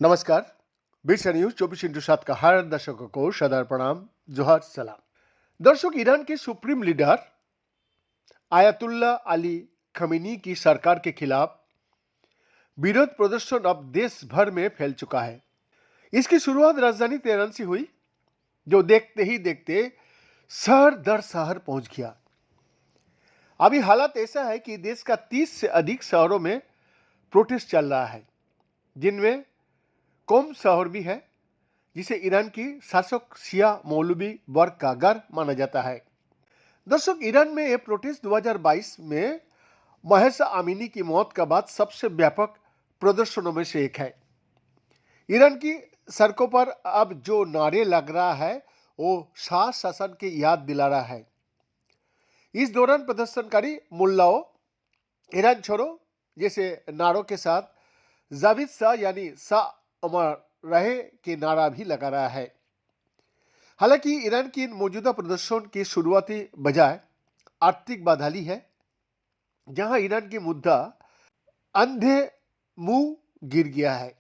नमस्कार। बिरसा न्यूज 24/7 का हर दर्शकों को सदर प्रणाम, जोहर सलाम। दर्शक, ईरान के supreme leader ayatollah Ali Khomeini की सरकार के खिलाफ विरोध प्रदर्शन अब देश भर में फैल चुका है। इसकी शुरुआत राजधानी तेहरान से हुई, जो देखते ही देखते शहर दर शहर पहुंच गया। अभी हालात ऐसा है कि देश का 30 से अधिक शहरों में प्रोटेस्ट चल रहा है, जिनमें कोम शहर भी है, जिसे ईरान की शासक शिया मौलवी वर्ग का घर माना जाता है। दर्शक, ईरान में यह प्रोटेस्ट 2022 में महसा अमीनी की मौत के बाद सबसे व्यापक प्रदर्शनों में से एक है। ईरान की सड़कों पर अब जो नारे लग रहा है वो शाह शासन की याद दिला रहा है। इस दौरान प्रदर्शनकारी मुल्लाओं ईरान छोड़ो जैसे नारों के साथ जाविद शाह यानी शाह अमर रहे के नारा भी लगा रहा है। हालांकि ईरान की मौजूदा प्रदर्शन की शुरुआती बजाय आर्थिक बदहाली है, जहां ईरान की मुद्रा अंधे मुंह गिर गया है।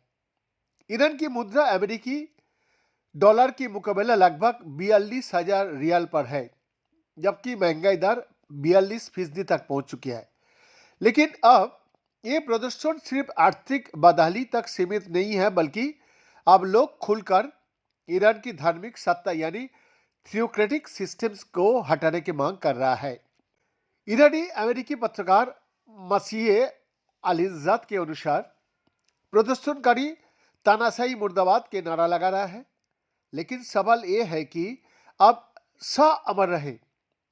ईरान की मुद्रा अमेरिकी डॉलर की मुकाबला लगभग 42,000 रियाल पर है, जबकि महंगाई दर 42% तक पहुंच चुकी है। लेकिन अब ये प्रदर्शन सिर्फ आर्थिक बदहाली तक सीमित नहीं है, बल्कि अब लोग खुलकर ईरान की धार्मिक सत्ता यानी थियोक्रेटिक सिस्टम्स को हटाने की मांग कर रहा है। ईरानी अमेरिकी पत्रकार मसीह अलीजाद के अनुसार प्रदर्शनकारी तानाशाही मुर्दाबाद के नारा लगा रहा है, लेकिन सवाल ये है कि अब शाह अमर रहे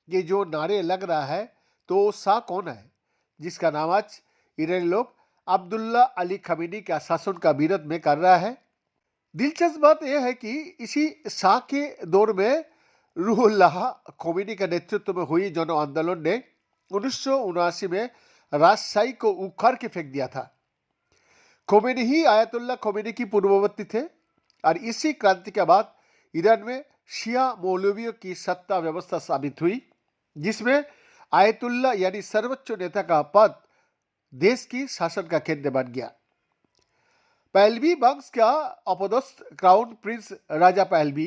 ये जो नारे लग रहा है, तो शाह कौन है जिसका नाम आज ईरानी लोग अब्दुल्ला अली खमीनी के शासन का विरोध में कर रहा है। दिलचस्प बात यह है कि इसी शाह के दौर में रूहुल्लाह खोमेनी के नेतृत्व में हुई जन आंदोलन ने 1979 में राजशाही को उखाड़ के फेंक दिया था। खोमेनी ही आयतुल्ला खोमेनी की पूर्ववर्ती थे और इसी क्रांति के बाद ईरान में शिया मौलवियों की सत्ता व्यवस्था साबित हुई, जिसमें आयतुल्ला यानी सर्वोच्च नेता का पद देश की शासन का केंद्र बन गया। पहलवी वंश का अपदस्थ क्राउन प्रिंस राजा पहलवी,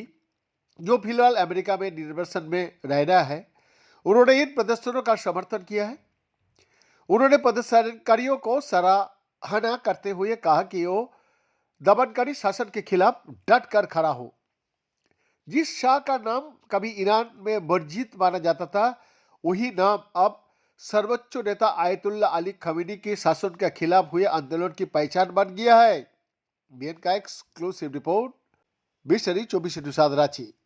जो फिलहाल अमेरिका में निर्वासन में रह रहा है, उन्होंने इन प्रदर्शनों का समर्थन किया है। उन्होंने प्रदर्शनकारियों को सराहना करते हुए कहा कि वो दमनकारी शासन के खिलाफ डट कर खड़ा हो। जिस शाह का नाम कभी ईरान में वर्जित माना जाता था, वही नाम अब सर्वोच्च नेता आयतुल्ला अली खमीनी के शासन के खिलाफ हुए आंदोलन की पहचान बन गया है। बीएन का exclusive report, Birsa news 24/7 Ranchi.